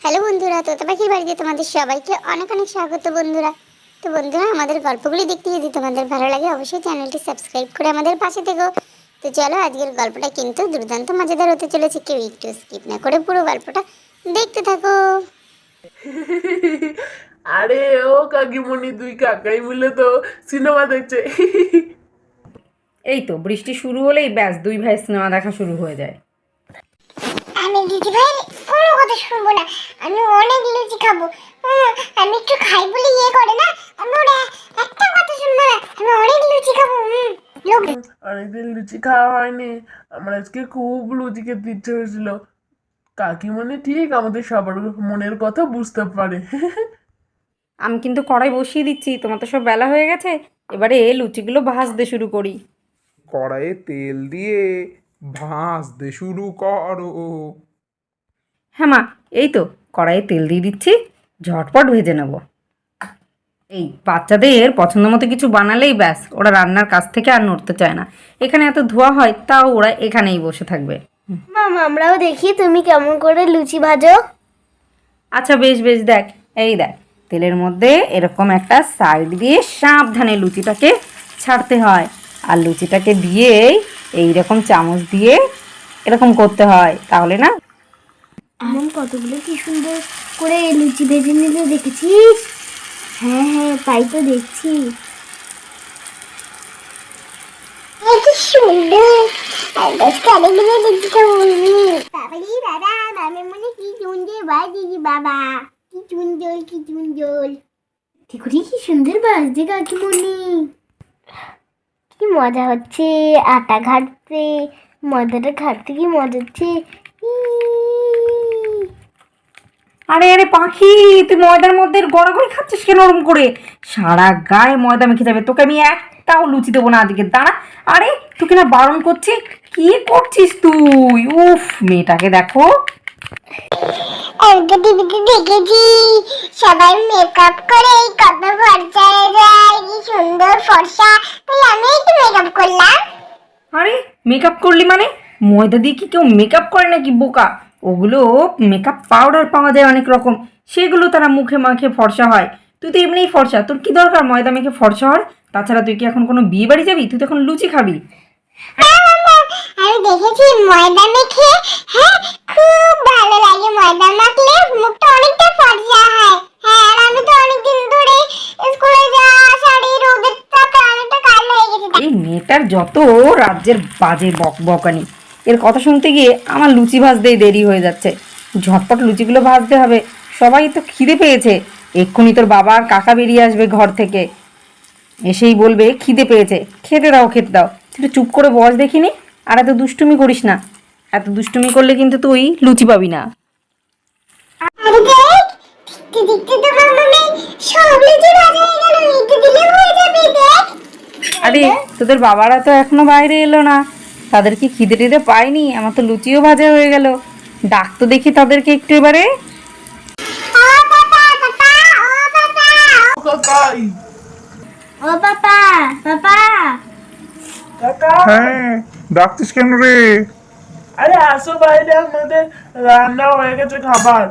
Hello বন্ধুরা, তোতা পাখির বাড়িতে তোমাদের সবাইকে অনেক অনেক স্বাগত বন্ধুরা। তো বন্ধুরা, আমাদের গল্পগুলি দেখতে যদি তোমাদের ভালো লাগে অবশ্যই চ্যানেলটি সাবস্ক্রাইব করে আমাদের পাশে থেকো। তো চলো, আজকের গল্পটা কিন্তু দুর্দান্ত মজাদার হতে চলেছে, কেউ একটু স্কিপ না করে পুরো গল্পটা দেখতে থাকো। আরে ও কাকিমণি, দুই কাকাই মিলে তো সিনেমা দেখছে। এই তো বৃষ্টি শুরু হলেই ব্যাস দুই ভাই সিনেমা দেখা শুরু হয়ে যায়। আমি দিদি ভাই কোনো কথা শুনবো না, আমি অনেক লুচি খাবো। আমি একটু খাই বলে ইয়ে করে না, আমি ওরা একটা কথা শুনবো না, আমি অনেক লুচি খাবো। অনেকদিন লুচি খাওয়া হয়নি, আমার আজকে খুব লুচি খেতে ইচ্ছে হয়েছিল। কাকিমণি ঠিক আমাদের সবার মনের কথা বুঝতে পারে। আমি কিন্তু কড়াই বসিয়ে দিচ্ছি, তোমার তো সব বেলা হয়ে গেছে। এবারে লুচিগুলো ভাজতে শুরু করি। কড়াইয়ে তেল দিয়ে ভাজতে শুরু করো। হ্যাঁ মা, এই তো কড়াইয়ে তেল দিয়ে দিচ্ছি, ঝটপট ভেজে নেব। এই বাচ্চাদের পছন্দ মতো কিছু বানালেই ব্যাস ওরা রান্নার কাছ থেকে আর নড়তে চায় না। এখানে এত ধোয়া হয় তাও ওরা এখানেই বসে থাকবে। মাম, আমরাও দেখি তুমি কেমন করে লুচি ভাজো। আচ্ছা বেশ বেশ, দেখ এই দেখ, তেলের মধ্যে এরকম একটা সাইড দিয়ে সাবধানে লুচিটাকে ছাড়তে হয়, আর লুচিটাকে দিয়েই এইরকম চামচ দিয়ে এরকম করতে হয়, তাহলে না। এমন কতগুলো কি সুন্দর করে লুচি ভেজে নিলে দেখেছিস? হ্যাঁ হ্যাঁ, তাই তো দেখছি। কি সুন্দর, অনেকগুলো লুচি খাবো। বাবারি বাবা, মামের মনে কি সুন্দর বাজে বাবা, কি সুন্দর কি সুন্দর। ঠিক কি সুন্দর বাজছে কাকিমণি, কি মজা হচ্ছে। আটা ঘাটতে, ময়দাটা ঘাটতে কি মজা হচ্ছে। আরে আরে পাখি, তুই ময়দার মধ্যে গড়াগড়ি খাচ্ছিস কেন ওরম করে? সারা গায়ে ময়দা মেখে যাবে, তোকে আমি একটাও লুচি দেবো না আজকে, দাঁড়া। আরে তোকে না বারণ করছি, কি করছিস তুই? উফ, মেয়েটাকে দেখো। আমি তো টিভিতে দেখেছি সবাই মেকআপ করে কত ফর্সা হয়ে যায়, কি সুন্দর ফর্সা, তাই আমি একটু মেকআপ করলাম। আরে মেকআপ করলি মানে? ময়দা দিয়ে কি কেউ মেকআপ করে নাকি বোকা? ওগুলো মেকআপ পাউডার পাওয়া যায় অনেক রকম, সেগুলো তারা মুখে মাখে ফর্সা হয়। তুই তো এমনিই ফর্সা, তোর কি দরকার ময়দা মেখে ফর্সা হওয়ার? তাছাড়া তুই কি এখন কোনো বিয়ে বাড়ি যাবি? তুই তো এখন লুচি খাবি। আমি দেখেছি ময়দা মেখে, হ্যাঁ খুব ভালো লাগে, ময়দা মাখলে মুখটা অনেকটা ফর্সা হয়। হ্যাঁ, আর আমি তো অনেকদিন ধরে স্কুলে যাওয়া আসার এই রোদের তাপে অনেকটা কালো হয়ে গেছে। এই মেয়েটার যত রাজ্যের বাজে বকবকানি, এর কথা শুনতে গিয়ে আমার লুচি ভাজতেই দেরি হয়ে যাচ্ছে। ঝটপট লুচিগুলো ভাজতে হবে, সবাই তো খিদে পেয়েছে। এক্ষুনি তোর বাবা আর কাকা বেরিয়ে আসবে ঘর থেকে, এসেই বলবে খিদে পেয়েছে, খেতে দাও খেতে দাও। তুই একটু চুপ করে বস দেখিনি, আর এত দুষ্টুমি করিস না। এত দুষ্টুমি করলে কিন্তু তুই লুচি পাবি না। আরে দেখ, দেখতে দেখতে তো মামা সব লুচি ভাজা হয়ে গেল, একটু দিলে হয়ে যাবে। দেখ, আরে তোদের বাবারা তো এখনো বাইরে এলো না, তাদের কি খিদে টিদে পায়নি? আমার তো লুচিও ভাজা হয়ে গেল, ডাক তো দেখি তাদেরকে একটু এবারে। ও পাপা পাপা, ও পাপা, কাকাই, ও পাপা পাপা। কাকা, হ্যাঁ, ডাকছিস কেন রে? আরে আসো বাইরে, আমাদের রান্না হয়ে গেছে, খাবার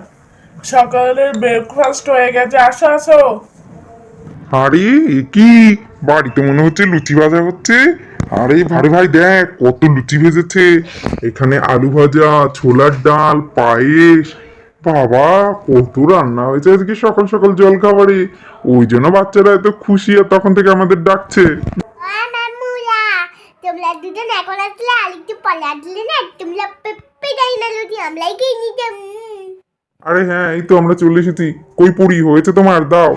সকালের ব্রেকফাস্ট হয়ে গেছে, আসো আসো। আরে এ কি, বাড়িতে মনে হচ্ছে লুচি ভাজা হচ্ছে। আরে ভাই ভাই দেখ কত লুচি ভেজেছে। এখানে আলু ভাজা, ছোলার ডাল, পায়েস। বাবা, কত রান্না হয়েছে আজকে সকাল সকাল জল খাবারে। ওই জন্য বাচ্চারা এত খুশি আর তখন থেকে আমাদের ডাকছে। মামুলা, তোমরা দুজন এখন আসলে আর একটু পরে আসলে না, তোমরা পেপে যাই না লুচি আমলাই খেয়ে নিতাম। আরে হ্যাঁ, এই তো আমরা চলে এসেছি। কই পুরি হয়েছে তোমার? দাও।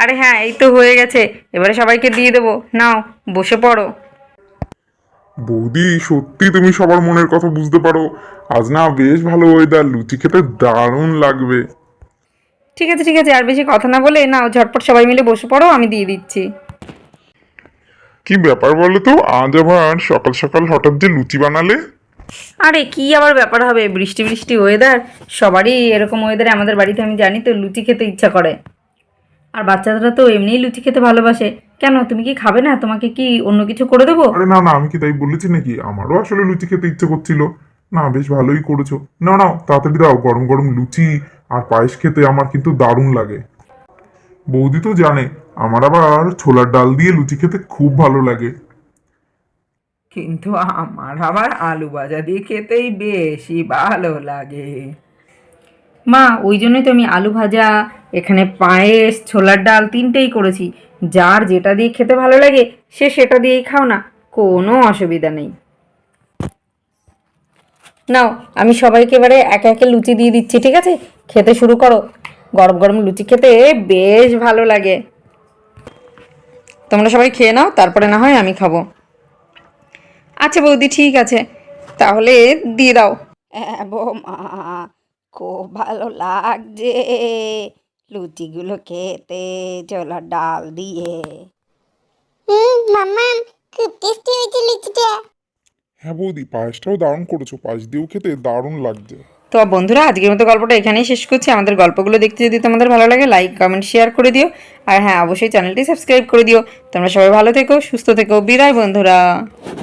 আরে হ্যাঁ, এই তো হয়ে গেছে, এবারে সবাইকে দিয়ে দেবো, নাও বসে পড়ো। বৌদি, সত্যি তুমি সবার মনের কথা বুঝতে পারো। আজ না বেশ ভালো ওয়েদার, লুচি খেতে দারুণ লাগবে। ঠিক আছে ঠিক আছে, আর বেশি কথা না বলে নাও ঝটপট সবাই মিলে বসে পড়ো, আমি দিয়ে দিচ্ছি। কি ব্যাপার বলো তো, আজ আবার সকাল সকাল হঠাৎ যে লুচি বানালে? আরে কি আবার ব্যাপার হবে, বৃষ্টি বৃষ্টি ওয়েদার, সবারই এরকম ওয়েদারে আমাদের বাড়িতে আমি জানি তো লুচি খেতে ইচ্ছা করে। আর বাচ্চারা তো এমনিই লুচি খেতে ভালোবাসে। কেন, তুমি কি খাবে না? তোমাকে কি অন্য কিছু করে দেবো? আরে না না, আমি কি তাই বলেছি নাকি? আমারও আসলে লুচি খেতে ইচ্ছে করছিল। না, বেশ ভালোই করেছো। না না, তাড়াতাড়ি দাও, গরম গরম লুচি আর পায়েস খেতে আমার কিন্তু দারুণ লাগে। বৌদি তো জানে আমার আবার ছোলার ডাল দিয়ে লুচি খেতে খুব ভালো লাগে। কিন্তু আমার আবার আলু ভাজা দিয়ে খেতেই বেশি ভালো লাগে। মা, ওই জন্যই তো আমি আলু ভাজা, এখানে পায়েস, ছোলার ডাল তিনটেই করেছি। যার যেটা দিয়ে খেতে ভালো লাগে সে সেটা দিয়েই খাও না, কোনো অসুবিধা নেই। নাও, আমি সবাইকে এবারে একে একে লুচি দিয়ে দিচ্ছি, ঠিক আছে? খেতে শুরু করো। গরম গরম লুচি খেতে বেশ ভালো লাগে। তোমরা সবাই খেয়ে নাও, তারপরে না হয় আমি খাবো। আচ্ছা বৌদি, ঠিক আছে, তাহলে দিয়ে দাও। হ্যাঁ বৌমা, খুব ভালো লাগছে লুচিগুলো খেতে, ছোলার ডাল দিয়ে। মাম্মা খুব টেস্টি হয়েছে লুচিটা। হ্যাঁ বৌদি, পায়েসটাও দারুণ করেছো, পায়েস দিয়েও খেতে দারুণ লাগছে। তো বন্ধুরা, আজকের মতো গল্পটা এখানেই শেষ করছি। আমাদের গল্পগুলো দেখতে যদি তোমাদের ভালো লাগে, লাইক কমেন্ট শেয়ার করে দিও। আর হ্যাঁ, অবশ্যই চ্যানেলটি সাবস্ক্রাইব করে দিও। তোমরা সবাই ভালো থেকো, সুস্থ থেকো। বিদায় বন্ধুরা।